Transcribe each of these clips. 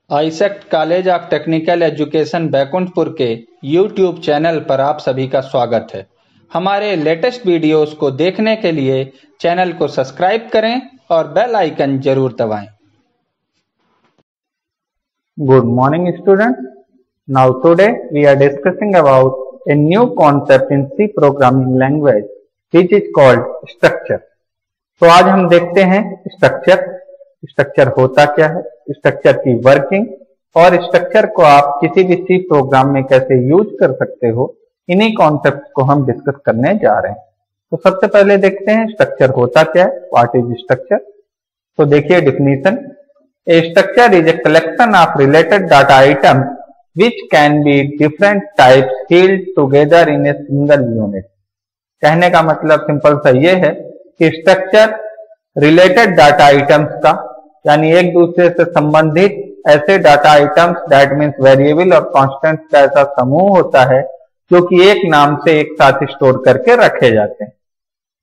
AISECT college of technical education Baikunthpur के YouTube channel पर आप सभी का स्वागत है। हमारे लेटेस्ट वीडियोस को देखने के लिए चैनल को सब्सक्राइब करें और बेल आइकन जरूर दबाएं। Good morning students. Now today we are discussing about a new concept in C programming language which is called structure. तो आज हम देखते हैं स्ट्रक्चर होता क्या है, स्ट्रक्चर की वर्किंग और स्ट्रक्चर को आप किसी भी सी प्रोग्राम में कैसे यूज कर सकते हो, इन्हीं कॉन्सेप्ट को हम डिस्कस करने जा रहे हैं। तो सबसे पहले देखते हैं स्ट्रक्चर होता क्या है, व्हाट इज स्ट्रक्चर। तो देखिए definition, A structure is a collection of related data items which can be different types filled together in a single unit। कहने का मतलब सिंपल सा ये है कि स्ट्रक्चर रिलेटेड डाटा आइटम्स का, यानी एक दूसरे से संबंधित ऐसे data items, that means variable और कांस्टेंट का ऐसा समूह होता है जो कि एक नाम से एक साथ स्टोर करके रखे जाते हैं।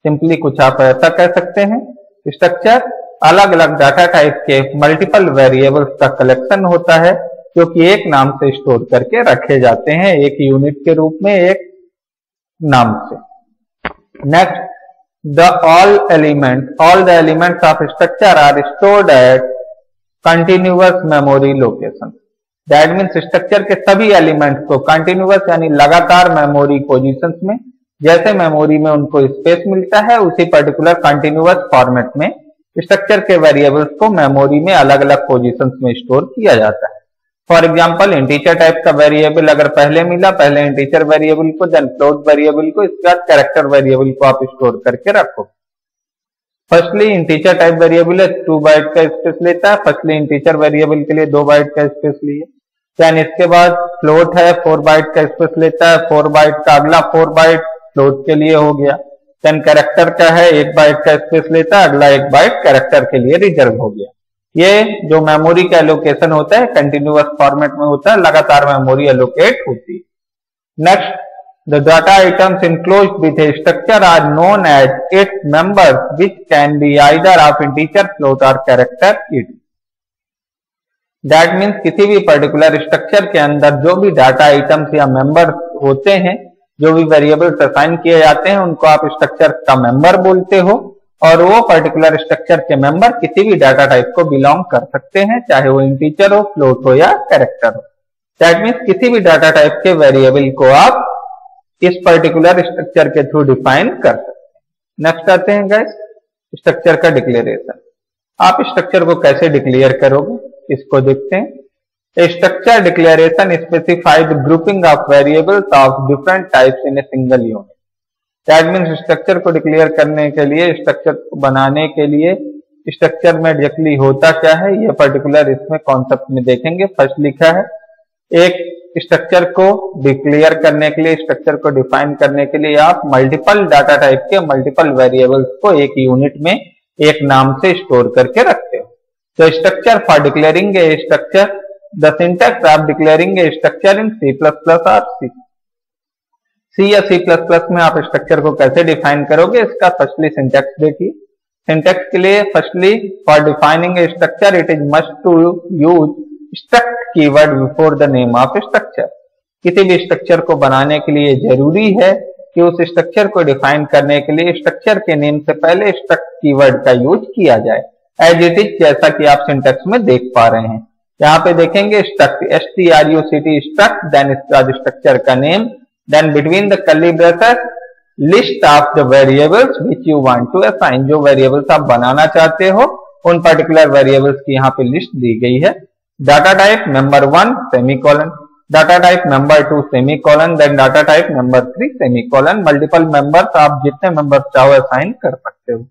सिंपली कुछ आप ऐसा कह सकते हैं, स्ट्रक्चर अलग अलग डाटा टाइप के मल्टीपल वेरिएबल्स का कलेक्शन होता है जो कि एक नाम से स्टोर करके रखे जाते हैं, एक यूनिट के रूप में, एक नाम से। Next, all the elements of structure are stored at continuous memory location। That means structure के सभी एलिमेंट्स को कंटिन्यूअस यानी लगातार मेमोरी पोजीशंस में, जैसे मेमोरी में उनको स्पेस मिलता है, उसी पर्टिकुलर कंटिन्यूअस फॉर्मेट में स्ट्रक्चर के वेरिएबल्स को मेमोरी में अलग अलग पोजीशंस में स्टोर किया जाता है। फॉर एग्जाम्पल, इंटीजर टाइप का वेरिएबल अगर पहले मिला, पहले इंटीजर वेरिएबल को, देन फ्लोट वेरिएबल को, इसके बाद कैरेक्टर वेरिएबल को आप स्टोर करके रखो। फर्स्टली इंटीजर टाइप वेरिएबल है, 2 बाइट का स्पेस लेता है। फर्स्टली इंटीजर वेरिएबल के लिए 2 बाइट का स्पेस लिए। देन इसके बाद फ्लोट है, 4 बाइट का स्पेस लेता है। 4 बाइट का अगला 4 बाइट फ्लोट के लिए हो गया। देन कैरेक्टर का है, 1 बाइट का स्पेस लेता है, अगला 1 बाइट कैरेक्टर के लिए रिजर्व हो गया। ये जो मेमोरी का एलोकेशन होता है कंटिन्यूअस फॉर्मेट में होता है, लगातार मेमोरी एलोकेट होती है। Next, the data items enclosed with a structure are known as its members which can be either of integer, float और कैरेक्टर इट। दैट मींस किसी भी पर्टिकुलर स्ट्रक्चर के अंदर जो भी डाटा आइटम्स या मेंबर्स होते हैं, जो भी वेरिएबल्स असाइन किए जाते हैं, उनको आप स्ट्रक्चर का मेंबर बोलते हो। और वो पर्टिकुलर स्ट्रक्चर के मेंबर किसी भी डाटा टाइप को बिलोंग कर सकते हैं, चाहे वो इंटीजर हो, फ्लोट हो या कैरेक्टर हो। दैट मींस किसी भी डाटा टाइप के वेरिएबल को आप इस पर्टिकुलर स्ट्रक्चर के थ्रू डिफाइन कर सकते हैं। नेक्स्ट आते हैं गाइस, स्ट्रक्चर का डिक्लेरेशन। आप स्ट्रक्चर को कैसे डिक्लेयर करोगे, इसको देखते हैं। A structure declaration specified grouping of variables of different types in a single unit. That means structure को डिक्लेयर करने के लिए, स्ट्रक्चर को बनाने के लिए, स्ट्रक्चर में एग्जैक्टली होता क्या है, ये पर्टिकुलर इसमें कॉन्सेप्ट में देखेंगे। फर्स्ट लिखा है, एक स्ट्रक्चर को डिक्लेयर करने के लिए, स्ट्रक्चर को डिफाइन करने के लिए आप मल्टीपल डाटा टाइप के मल्टीपल वेरिएबल्स को एक यूनिट में एक नाम से स्टोर करके रखते हो। तो structure for declaring A structure, the syntax of declaring A structure in C++ और C या C++ में आप स्ट्रक्चर को कैसे डिफाइन करोगे, इसका फर्स्टली सिंटैक्स देखिए। सिंटैक्स के लिए firstly, for defining a structure it is must to use struct keyword before the name of structure. किसी भी स्ट्रक्चर को बनाने के लिए जरूरी है कि उस स्ट्रक्चर को डिफाइन करने के लिए स्ट्रक्चर के नेम से पहले स्ट्रक्ट कीवर्ड का यूज किया जाए, एज इट इज, जैसा कि आप सिंटैक्स में देख पा रहे हैं। यहाँ पे देखेंगे स्ट्रक्ट, STRUCT स्ट्रक्ट, देन इसके बाद स्ट्रक्चर का name, then between the curly braces list of the variables which you want to assign। जो वेरिएबल्स आप बनाना चाहते हो उन पर्टिकुलर वेरिएबल्स की यहाँ पे लिस्ट दी गई है। Data type number 1 semicolon, data type number 2 semicolon, then data type number 3 semicolon. Multiple members आप जितने मेंबर्स चाहो असाइन कर सकते हो।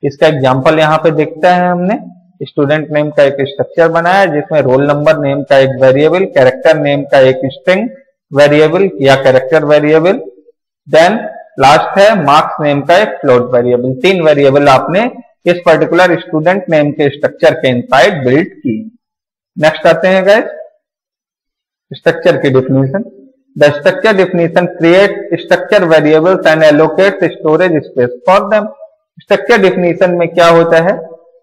इसका एग्जांपल यहाँ पे देखते हैं हमने। स्टूडेंट नेम का एक स्ट्रक्चर बनाया जिसमें रोल नंबर नेम का एक वेरिएबल, कैरेक्टर नेम का एक स्ट्रिंग वेरिएबल या कैरेक्टर वेरिएबल, देन लास्ट है मार्क्स नेम का एक फ्लोट वेरिएबल। 3 वेरिएबल आपने इस पर्टिकुलर स्टूडेंट नेम के स्ट्रक्चर के इनसाइड बिल्ड की। नेक्स्ट आते हैं गाइस, स्ट्रक्चर की definition. The structure definition create structure variables and allocate storage space for them. Structure definition में क्या होता है,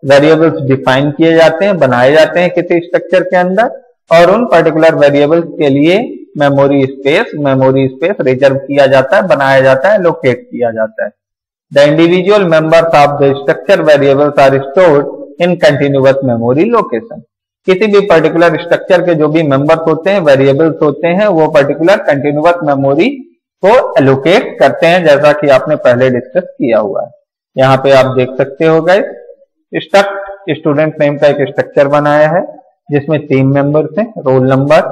वेरिएबल्स डिफाइन किए जाते हैं, बनाए जाते हैं किसी स्ट्रक्चर के अंदर, और उन पर्टिकुलर वेरिएबल्स के लिए मेमोरी स्पेस रिजर्व किया जाता है, बनाया जाता है, लोकेट किया जाता है। The individual members of the structure variables are stored in continuous memory location. किसी भी पर्टिकुलर स्ट्रक्चर के जो भी मेंबर्स होते हैं, वेरिएबल्स होते हैं, वो पर्टिकुलर कंटिन्यूअस मेमोरी को एलोकेट करते हैं, जैसा कि आपने पहले डिस्कस किया हुआ है। यहाँ पे आप देख सकते हो गाइस, स्ट्रक्ट स्टूडेंट नेम का एक स्ट्रक्चर बनाया है जिसमें 3 मेंबर्स हैं, role number,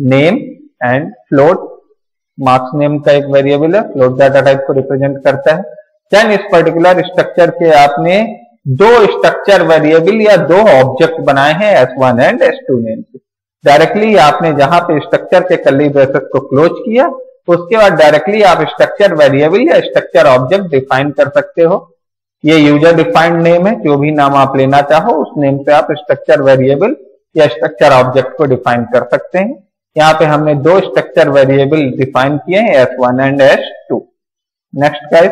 name and float. Marks name का एक वेरिएबल है, फ्लोट डाटा टाइप को रिप्रेजेंट करता है। देन इस पर्टिकुलर स्ट्रक्चर के आपने 2 स्ट्रक्चर वेरिएबल या 2 ऑब्जेक्ट बनाए हैं, S1 एंड S2 नेम से। डायरेक्टली आपने जहां पे स्ट्रक्चर के कर्ली ब्रेसेस को क्लोज किया, उसके बाद डायरेक्टली आप स्ट्रक्चर वेरिएबल या स्ट्रक्चर ऑब्जेक्ट डिफाइन कर सकते हो। ये यूजर डिफाइंड नेम है, जो भी नाम आप लेना चाहो उस नेम से आप स्ट्रक्चर वेरिएबल या स्ट्रक्चर ऑब्जेक्ट को डिफाइन कर सकते हैं। यहाँ पे हमने 2 स्ट्रक्चर वेरिएबल डिफाइन किए हैं, S1 and S2। Next guys,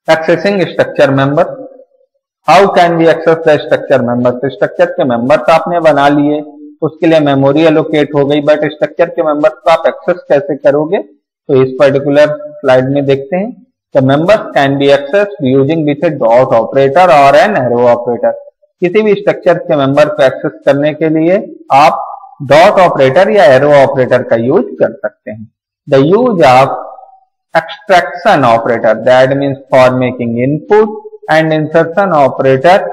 accessing structure member. How can we access the structure member? Structure के मेंबर्स आपने बना लिए, उसके लिए मेमोरी एलोकेट हो गई, बट स्ट्रक्चर के मेंबर्स को आप एक्सेस कैसे करोगे? तो इस पर्टिकुलर स्लाइड में देखते हैं। The members can be accessed using with A dot operator और एन एरो ऑपरेटर। किसी भी स्ट्रक्चर के मेंबर को एक्सेस करने के लिए आप डॉट ऑपरेटर या एरो ऑपरेटर का यूज कर सकते हैं। The use of extraction operator, that means for making input, and insertion operator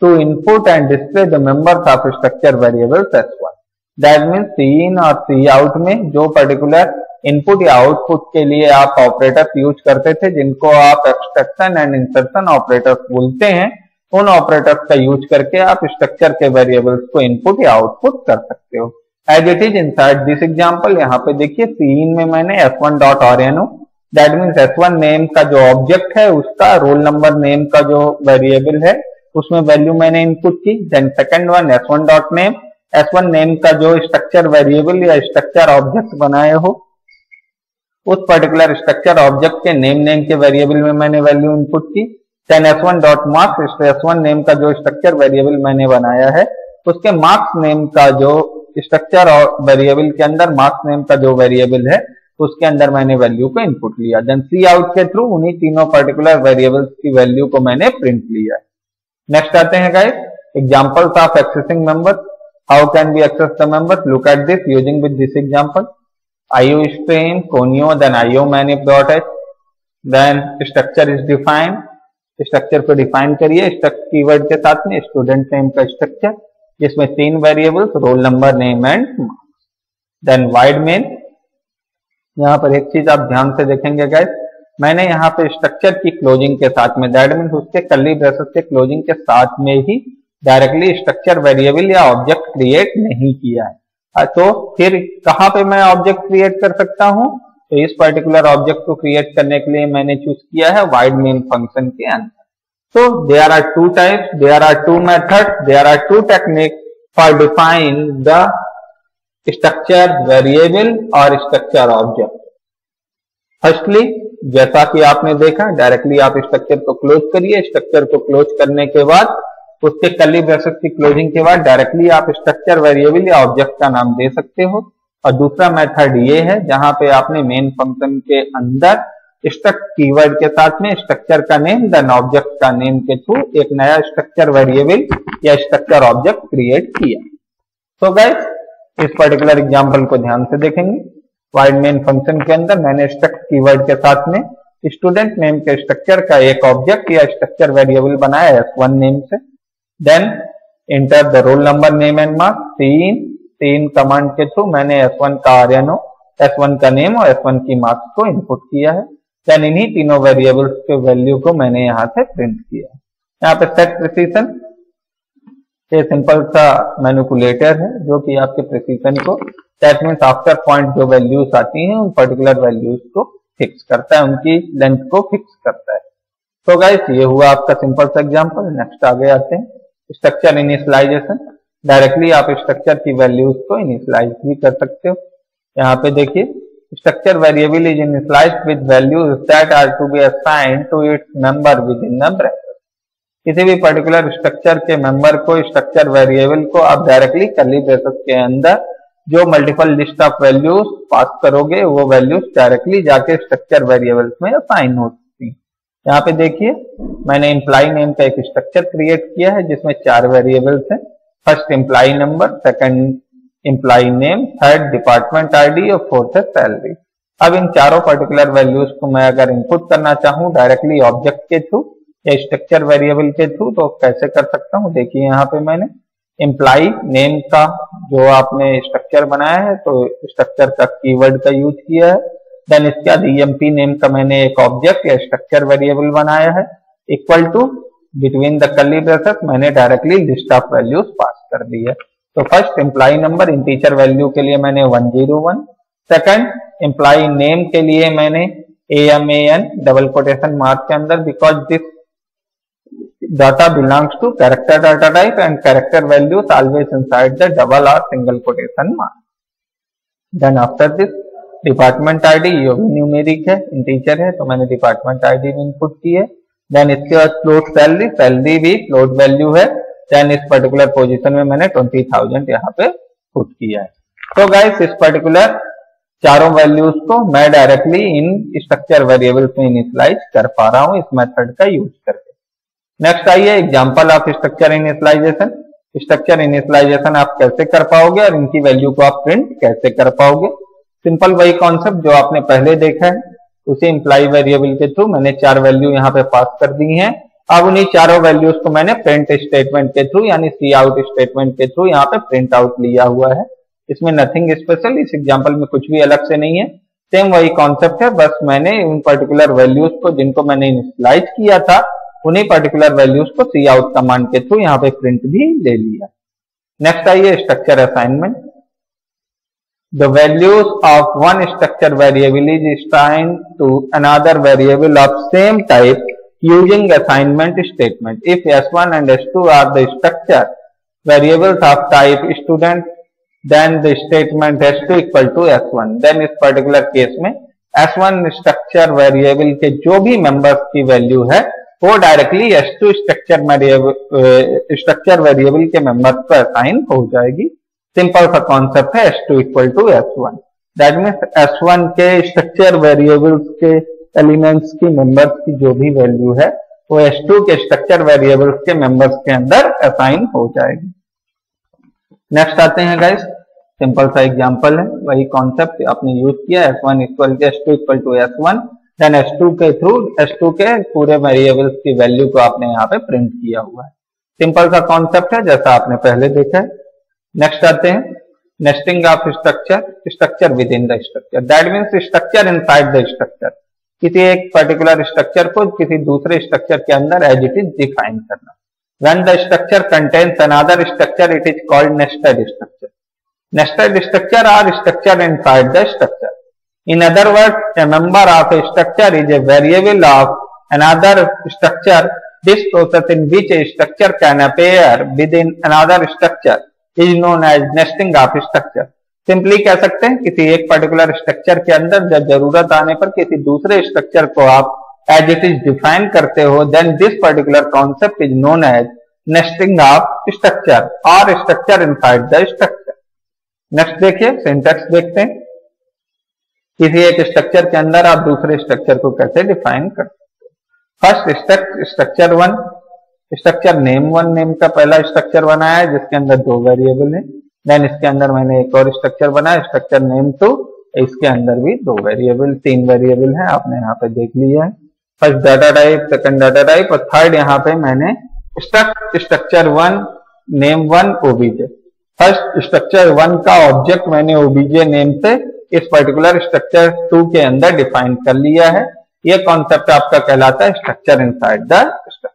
to input and display the members of structure variables S1। That means C in और C out में जो particular input या output के लिए आप operators use करते थे, जिनको आप एक्सट्रैक्शन एंड इंसर्शन ऑपरेटर्स बोलते हैं, उन ऑपरेटर्स का यूज करके आप स्ट्रक्चर के वेरिएबल्स को इनपुट या आउटपुट कर सकते हो। As it is inside this example, यहाँ पे देखिए सीन में मैंने S1 dot RNO, that means S1 name का जो ऑब्जेक्ट है उसका रोल नंबर नेम का जो वेरिएबल है उसमें वैल्यू मैंने इनपुट की। Then second one S1 dot name, S1 name का जो स्ट्रक्चर वेरिएबल या स्ट्रक्चर ऑब्जेक्ट बनाए हो, उस पर्टिकुलर स्ट्रक्चर ऑब्जेक्ट के नेम के वेरिएबल में मैंने वैल्यू इनपुट की। Then S1 dot marks, S1 name का जो स्ट्रक्चर वेरिएबल मैंने बनाया है उसके मार्क्स नेम का जो स्ट्रक्चर और वेरिएबल के अंदर मार्क्स नेम का जो वेरिएबल है उसके अंदर मैंने वैल्यू को इनपुट लिया। देन सी आउट के थ्रू उन्हीं तीनों पर्टिकुलर वेरिएबल्स की वैल्यू को मैंने प्रिंट लिया। नेक्स्ट आते हैं guys, examples of accessing members. How can be access the members? Look at this using with this example. IO stream, conio, then IO manip.h, then structure is defined। Structure को define करिए struct keyword के साथ में, student name का structure जिसमें 3 variables, roll number, name and marks. Then void main, यहाँ पर एक चीज आप ध्यान से देखेंगे गाइस, मैंने यहाँ पे स्ट्रक्चर की क्लोजिंग के साथ में, दैट मीन्स उसके कर्ली ब्रेसेस के क्लोजिंग के साथ में ही डायरेक्टली स्ट्रक्चर वेरिएबल या ऑब्जेक्ट क्रिएट नहीं किया है। तो फिर कहाँ पे मैं ऑब्जेक्ट क्रिएट कर सकता हूँ? तो इस पर्टिकुलर ऑब्जेक्ट को क्रिएट करने के लिए मैंने चूज किया है वाइड मेन फंक्शन के अंदर। So there are 2 types, there are 2 methods, there are 2 techniques for define the structure variable और structure object। फर्स्टली जैसा कि आपने देखा, डायरेक्टली आप स्ट्रक्चर को क्लोज करिए, स्ट्रक्चर को क्लोज करने के बाद उसके कर्ली ब्रेसेस की क्लोजिंग के बाद डायरेक्टली आप स्ट्रक्चर वेरिएबल या ऑब्जेक्ट का नाम दे सकते हो। और दूसरा मेथड ये है जहां पे आपने मेन फंक्शन के अंदर स्ट्रक्ट कीवर्ड के साथ में स्ट्रक्चर का नेम देन ऑब्जेक्ट का नेम के थ्रू एक नया स्ट्रक्चर वेरिएबल या स्ट्रक्चर ऑब्जेक्ट क्रिएट किया। तो गाइस इस पर्टिकुलर एग्जांपल को ध्यान से देखेंगे। वाइड मेन फंक्शन के अंदर मैंने स्ट्रक्ट कीवर्ड के साथ में स्टूडेंट नेम के स्ट्रक्चर का एक ऑब्जेक्ट या स्ट्रक्चर वेरिएबल बनाया S1 नेम से। Then enter the roll number, name and marks. तीन कमांड के थ्रू मैंने S1 का RNO, S1 का नेम और S1 की मार्क्स को इनपुट किया है। देन इन्हीं तीनों वेरिएबल्स के वैल्यू को मैंने यहाँ से प्रिंट किया। यहाँ पे सेट प्रिसीजन ये सिंपल सा मैनिपुलेटर है जो कि आपके प्रिसीजन को, दैट मींस आफ्टर पॉइंट जो वैल्यूज आती हैं उन पर्टिकुलर वैल्यूज को फिक्स करता है, उनकी लेंथ को फिक्स करता है। तो गाइस ये हुआ आपका सिंपल सा एग्जांपल। नेक्स्ट आगे आते हैं, स्ट्रक्चर इनिशियलाइजेशन। डायरेक्टली आप स्ट्रक्चर की वैल्यूज को इनिशियलाइज भी कर सकते हो। यहाँ पे देखिए, structure variable is initialised with values that are to be assigned to its member within the bracket. किसी भी पर्टिकुलर स्ट्रक्चर के मेंबर को, स्ट्रक्चर वेरिएबल को आप डायरेक्टली कर्ली ब्रेसेस के अंदर जो multiple list of values pass करोगे वो वैल्यूज डायरेक्टली जाके स्ट्रक्चर वेरिएबल्स में असाइन होती हैं। यहाँ पे देखिए मैंने एम्प्लॉय नेम का एक स्ट्रक्चर क्रिएट किया है जिसमें 4 वेरिएबल्स हैं। First employee number, second employee name, third department ID और फोर्थ है सैलरी। अब इन चारों पर्टिकुलर वैल्यूज को मैं अगर इनपुट करना चाहूँ डायरेक्टली ऑब्जेक्ट के थ्रू या स्ट्रक्चर वेरिएबल के थ्रू तो कैसे कर सकता हूँ। देखिए यहाँ पे मैंने एम्प्लॉय नेम का जो आपने स्ट्रक्चर बनाया है तो स्ट्रक्चर का कीवर्ड का यूज किया है। देन इसके बाद ईएमपी नेम का मैंने एक ऑब्जेक्ट या स्ट्रक्चर वेरिएबल बनाया है। Equal to between the curly braces मैंने directly list of values pass कर दी है। तो first employee number integer value के लिए मैंने 101, सेकंड एम्प्लॉय नेम के लिए मैंने AMAN डबल कोटेशन मार्क के अंदर because this data belongs to character data type and character values always inside the double और single quotation mark. Then after this department ID ये भी न्यूमेरिक है, integer है तो मैंने डिपार्टमेंट आईडी में इनपुट की है। देन इसके बाद फ्लोट सैलरी, सैलरी भी फ्लोट वैल्यू है। देन इस पर्टिकुलर पोजीशन में मैंने 20,000 यहाँ पे पुट किया है। तो गाइस इस पर्टिकुलर चारों वैल्यूज को मैं डायरेक्टली इन स्ट्रक्चर वेरिएबल्स में इनिशियलाइज कर पा रहा हूं इस मेथड का यूज करके। नेक्स्ट आइए example of structure initialisation. Structure initialisation आप कैसे कर पाओगे और इनकी वैल्यू को आप प्रिंट कैसे कर पाओगे। सिंपल वही कॉन्सेप्ट जो आपने पहले देखा है उसी एम्प्लॉय वेरिएबल के थ्रू मैंने 4 वैल्यू यहाँ पे पास कर दी हैं। अब उन्हीं चारों वैल्यूज को मैंने प्रिंट स्टेटमेंट के थ्रू यानी सी आउट स्टेटमेंट के थ्रू यहाँ पे प्रिंट आउट लिया हुआ है। इसमें नथिंग स्पेशल, इस एग्जांपल में कुछ भी अलग से नहीं है, सेम वही कॉन्सेप्ट है। बस मैंने उन पर्टिकुलर वैल्यूज को जिनको मैंने इनिशियलाइज किया था उन्हीं पर्टिकुलर वैल्यूज को सी आउट कमांड के थ्रू यहाँ पे प्रिंट भी ले लिया। नेक्स्ट आइए structure assignment. The values of one structure variable is assigned to another variable of same type using assignment statement. If S1 and S2 are the structure variables of type student, then the statement S2 equal to S1. Then इस particular case में S1 structure variable के जो भी members की value है वो directly S2 structure variable के members पर assign हो जाएगी। सिंपल सा कॉन्सेप्ट है S2 equal to S1। That means S1 के स्ट्रक्चर वेरिएबल्स के एलिमेंट्स की मेंबर्स की जो भी वैल्यू है वो S2 के स्ट्रक्चर वेरिएबल्स के मेंबर्स के अंदर असाइन हो जाएगी। नेक्स्ट आते हैं गाइस, सिंपल सा एग्जांपल है, वही कॉन्सेप्ट आपने यूज किया S1 equal to S2 equal to S1। Then S2 के थ्रू S2 के पूरे वेरिएबल्स की वैल्यू को आपने यहाँ पे प्रिंट किया हुआ है। सिंपल सा कॉन्सेप्ट है जैसा आपने पहले देखा है। नेक्स्ट आते हैं nesting of structure, structure with in the structure. That means structure inside the structure, किसी एक पर्टिकुलर स्ट्रक्चर को किसी दूसरे स्ट्रक्चर के अंदर एज इट इज डिफाइन करना। When the structure contains another structure it is called nested structure. Nested structure are structure inside the structure. In other words a member of a structure is a variable of another structure. This process in which a structure can appear within another structure is known as nesting of structure। Simply कह सकते हैं किसी एक particular structure के अंदर जब जरूरत आने पर किसी दूसरे स्ट्रक्चर को आप एज इट इज डिफाइन करते हो, then this particular concept is known as nesting of structure और structure inside the structure. Next देखिए सिंटैक्स देखते हैं। किसी एक स्ट्रक्चर के अंदर आप दूसरे स्ट्रक्चर को कैसे डिफाइन कर सकते हो। First structure 1, structure name 1 name का पहला स्ट्रक्चर बनाया है जिसके अंदर 2 वेरिएबल है। देन इसके अंदर मैंने एक और स्ट्रक्चर बनाया स्ट्रक्चर नेम 2, इसके अंदर भी 2 वेरिएबल 3 वेरिएबल है, आपने यहाँ पे देख लिया है। First data type, second data type और थर्ड यहाँ पे मैंने structure 1 name 1 OBJ. First structure 1 का ऑब्जेक्ट मैंने ओबीजे नेम से इस पर्टिकुलर स्ट्रक्चर 2 के अंदर डिफाइन कर लिया है। यह कॉन्सेप्ट आपका कहलाता है structure inside the structure.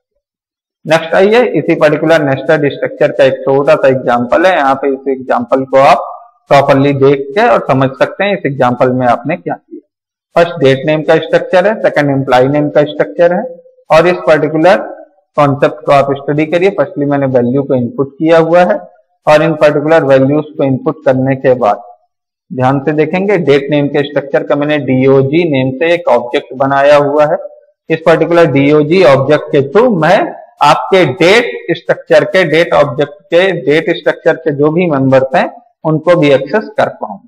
Next आइए इसी पर्टिकुलर नेस्टेड स्ट्रक्चर का एक छोटा सा एग्जांपल है। यहाँ पे इस एग्जांपल को आप प्रॉपर्ली देख के और समझ सकते हैं इस एग्जांपल में आपने क्या किया। फर्स्ट डेट नेम का स्ट्रक्चर है, सेकंड एम्प्लॉय नेम का स्ट्रक्चर है और इस पर्टिकुलर कॉन्सेप्ट को आप स्टडी करिए। फर्स्टली मैंने वैल्यू को इनपुट किया हुआ है और इन पर्टिकुलर वैल्यूज को इनपुट करने के बाद ध्यान से देखेंगे डेट नेम के स्ट्रक्चर का मैंने डीओजी नेम से एक ऑब्जेक्ट बनाया हुआ है। इस पर्टिकुलर डीओजी ऑब्जेक्ट के थ्रू मैं आपके डेट स्ट्रक्चर के, डेट ऑब्जेक्ट के, डेट स्ट्रक्चर के जो भी मेंबर्स हैं उनको भी एक्सेस कर पाऊंगा।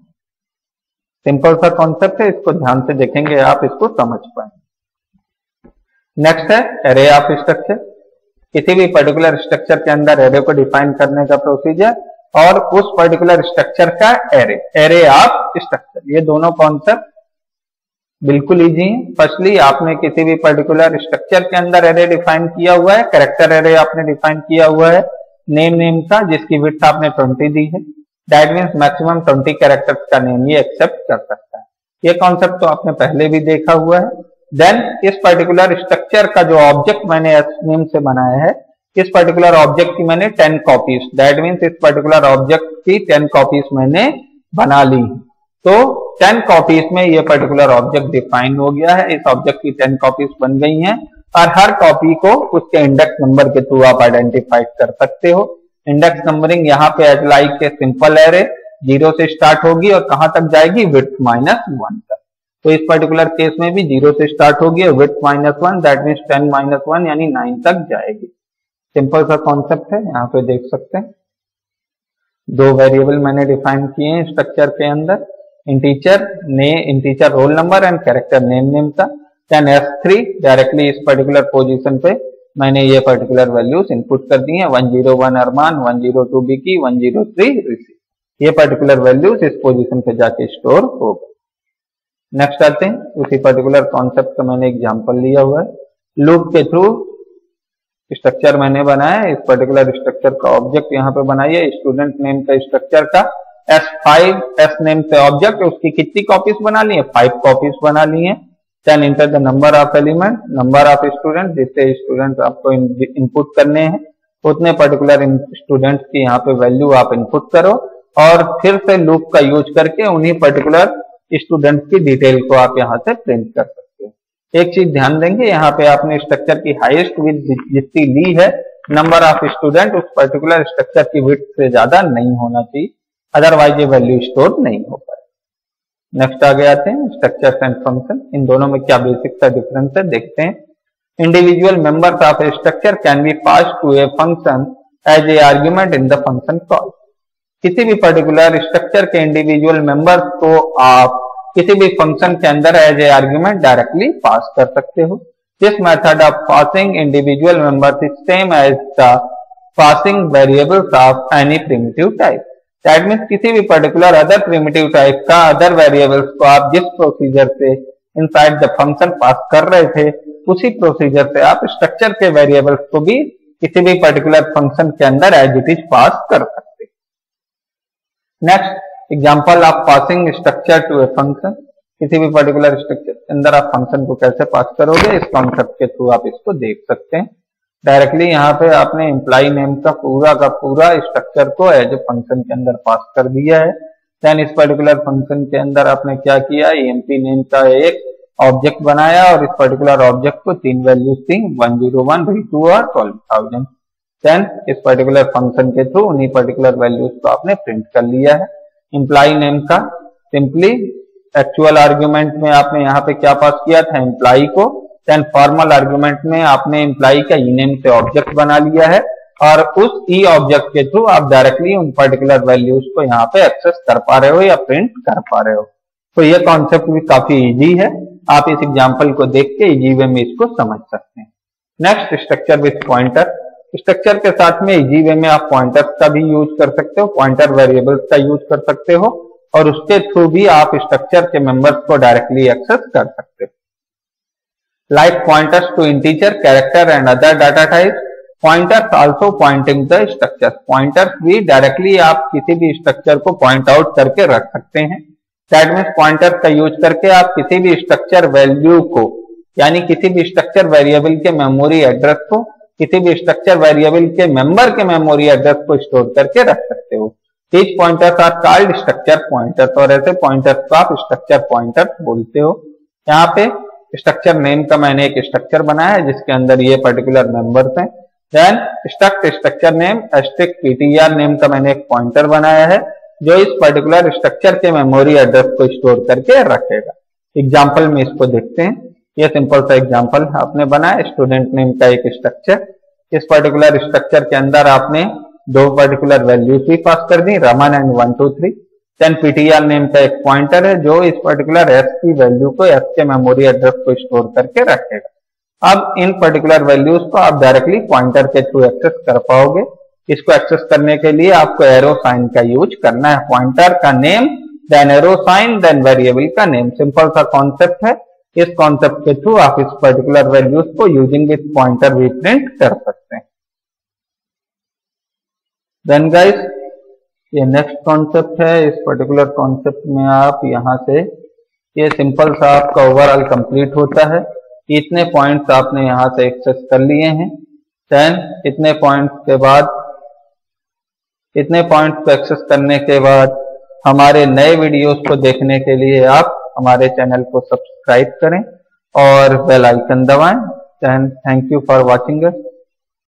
सिंपल सा कॉन्सेप्ट है, इसको ध्यान से देखेंगे आप इसको समझ पाएंगे। नेक्स्ट है एरे ऑफ स्ट्रक्चर। किसी भी पर्टिकुलर स्ट्रक्चर के अंदर एरे को डिफाइन करने का प्रोसीजर और उस पर्टिकुलर स्ट्रक्चर का एरे, एरे ऑफ स्ट्रक्चर, ये दोनों कॉन्सेप्ट बिल्कुल इजी है। फर्स्टली आपने किसी भी पर्टिकुलर स्ट्रक्चर के अंदर एरे डिफाइन किया हुआ है, कैरेक्टर एरे आपने डिफाइन किया हुआ है नेम का, जिसकी विड्थ आपने 20 दी है। दैट मीन्स मैक्सिमम 20 कैरेक्टर्स का नेम ये एक्सेप्ट कर सकता है। ये कॉन्सेप्ट तो आपने पहले भी देखा हुआ है। देन इस पर्टिकुलर स्ट्रक्चर का जो ऑब्जेक्ट मैंने नेम से बनाया है, इस पर्टिकुलर ऑब्जेक्ट की मैंने 10 कॉपीज, दैट मीन्स इस पर्टिकुलर ऑब्जेक्ट की 10 कॉपीज मैंने बना ली। तो 10 कॉपीज में ये पर्टिकुलर ऑब्जेक्ट डिफाइन हो गया है। इस ऑब्जेक्ट की 10 कॉपीज बन गई हैं और हर कॉपी को उसके इंडेक्स नंबर के थ्रू आप आइडेंटिफाई कर सकते हो। इंडेक्स नंबरिंग यहाँ पे एज लाइक के सिंपल एरे 0 से स्टार्ट होगी और कहां तक जाएगी, विड्थ -1 तक। तो इस पर्टिकुलर केस में भी 0 से स्टार्ट होगी और विड्थ -1, दैट मीन्स 10 - 1 यानी 9 तक जाएगी। सिंपल सा कॉन्सेप्ट है, यहाँ पे देख सकते हैं। 2 वेरिएबल मैंने डिफाइन किए हैं स्ट्रक्चर के अंदर, integer roll number and character name का। देन S3 डायरेक्टली इस पर्टिकुलर पोजीशन पे मैंने ये पर्टिकुलर वैल्यूज इनपुट कर दी है। 101 अरमान, 102 बिकी, 103 ऋषि, ये पर्टिकुलर वैल्यूज इस पोजीशन पे जाके स्टोर होगा। नेक्स्ट आते हैं, उसी पर्टिकुलर कॉन्सेप्ट का मैंने एग्जांपल लिया हुआ है। लूप के थ्रू स्ट्रक्चर मैंने बनाया है, इस पर्टिकुलर स्ट्रक्चर का ऑब्जेक्ट यहाँ पे बनाइए। स्टूडेंट नेम का स्ट्रक्चर का S5 S नेम से ऑब्जेक्ट, उसकी कितनी कॉपीज बना ली है, 5 कॉपीज बना ली है। Then enter the number of element, number of student, जितने स्टूडेंट आपको इनपुट करने हैं उतने पर्टिकुलर स्टूडेंट्स की यहाँ पे वैल्यू आप इनपुट करो और फिर से लूप का यूज करके उन्हीं पर्टिकुलर स्टूडेंट्स की डिटेल को आप यहाँ से प्रिंट कर सकते हो। एक चीज ध्यान देंगे, यहाँ पे आपने स्ट्रक्चर की हाईएस्ट विड्थ जितनी ली है, नंबर ऑफ स्टूडेंट उस पर्टिकुलर स्ट्रक्चर की विड्थ से ज्यादा नहीं होना चाहिए, अदरवाइज ये वैल्यू स्टोर नहीं हो पाए। नेक्स्ट आगे आते हैं, स्ट्रक्चर एंड फंक्शन। इन दोनों में क्या बेसिक सा डिफरेंस है देखते हैं। Individual members of a structure can be pass to a function as a argument in the function call. किसी भी पर्टिकुलर स्ट्रक्चर के इंडिविजुअल मेंबर्स को आप किसी भी फंक्शन के अंदर as a argument directly pass कर सकते हो। This method of passing individual members is same as the passing variables of any primitive type. That means किसी भी पर्टिकुलर अदर प्रिमिटिव टाइप का अदर वेरिएबल्स को आप जिस प्रोसीजर से इनसाइड द फंक्शन पास कर रहे थे, उसी प्रोसीजर से आप स्ट्रक्चर के वेरिएबल्स को भी किसी भी पर्टिकुलर फंक्शन के अंदर एज इट इज पास कर सकते। Next example of passing structure to a function. किसी भी पर्टिकुलर स्ट्रक्चर के अंदर आप फंक्शन को कैसे पास करोगे, इस कॉन्सेप्ट के थ्रू आप इसको देख सकते हैं। डायरेक्टली यहाँ पे आपने एम्प्लॉय नेम का पूरा स्ट्रक्चर को एज ए फंक्शन के अंदर पास कर दिया है। देन इस पर्टिकुलर फंक्शन के अंदर आपने क्या किया, एम्प्लॉय नेम का एक ऑब्जेक्ट बनाया और इस पर्टिकुलर ऑब्जेक्ट को 3 वैल्यूज थी, 101, 32 और 12,000। देन इस पर्टिकुलर फंक्शन के थ्रू उन्हीं पर्टिकुलर वैल्यूज को आपने प्रिंट कर लिया है। एम्प्लॉय नेम का सिंपली एक्चुअल आर्ग्यूमेंट में आपने यहाँ पे क्या पास किया था, एम्प्लॉय को। देन फॉर्मल आर्ग्यूमेंट में आपने एम्प्लॉय का ई नेम से ऑब्जेक्ट बना लिया है और उस ई ऑब्जेक्ट के थ्रू आप डायरेक्टली उन पर्टिकुलर वैल्यूज को यहाँ पे एक्सेस कर पा रहे हो या प्रिंट कर पा रहे हो। तो ये कॉन्सेप्ट भी काफी इजी है, आप इस एग्जांपल को देख के इजी वे में इसको समझ सकते हैं। Next, structure with pointer. Structure के साथ में इजी वे में आप पॉइंटर्स का भी यूज कर सकते हो, पॉइंटर वेरिएबल्स का यूज कर सकते हो और उसके थ्रू भी आप स्ट्रक्चर के मेंबर्स को डायरेक्टली एक्सेस कर सकते हो। Like pointers to integer, character and other data types, pointers also pointing the structure. Pointers भी डायरेक्टली आप किसी भी स्ट्रक्चर को पॉइंट आउट करके रख सकते हैं। दैट मीन्स पॉइंटर्स का यूज करके आप किसी भी स्ट्रक्चर वैल्यू को, यानी किसी भी स्ट्रक्चर वेरिएबल के मेमोरी एड्रेस को, किसी भी स्ट्रक्चर वेरिएबल के मेंबर के मेमोरी एड्रेस को स्टोर करके रख सकते हो। These pointers are called structure pointers और ऐसे पॉइंटर्स को आप स्ट्रक्चर पॉइंटर्स बोलते हो। यहाँ पे स्ट्रक्चर नेम का मैंने एक स्ट्रक्चर बनाया है जिसके अंदर ये पर्टिकुलर मेंबर्स हैं। Then structure name ptr name का मैंने एक पॉइंटर बनाया है जो इस पर्टिकुलर स्ट्रक्चर के मेमोरी एड्रेस को स्टोर करके रखेगा। एग्जांपल में इसको देखते हैं। ये सिंपल सा एग्जांपल आपने बनाया, स्टूडेंट नेम का एक स्ट्रक्चर। इस पर्टिकुलर स्ट्रक्चर के अंदर आपने दो पर्टिकुलर वैल्यूज भी पास कर दी, Raman and 1 2 3। Then ptr name का एक पॉइंटर है जो इस पर्टिकुलर s की वैल्यू को s के मेमोरी एड्रेस को स्टोर करके रखेगा। अब इन पर्टिकुलर वैल्यूज को आप डायरेक्टली पॉइंटर के थ्रू एक्सेस कर पाओगे। इसको एक्सेस करने के लिए आपको एरो साइन का यूज करना है, पॉइंटर का name then arrow sign then variable का नेम। सिंपल सा कॉन्सेप्ट है। इस कॉन्सेप्ट के थ्रू आप इस पर्टिकुलर वैल्यूज को यूजिंग विथ पॉइंटर भी प्रिंट कर सकते हैं। देन गाइस ये नेक्स्ट कॉन्सेप्ट है। इस पर्टिकुलर कॉन्सेप्ट में आप यहां से ये सिंपल सा आपका ओवरऑल कंप्लीट होता है। इतने पॉइंट्स आपने यहां से एक्सेस कर लिए हैं। देन इतने पॉइंट्स को एक्सेस करने के बाद हमारे नए वीडियोस को देखने के लिए आप हमारे चैनल को सब्सक्राइब करें और बेल आइकन दबाएं। Then thank you for watching us.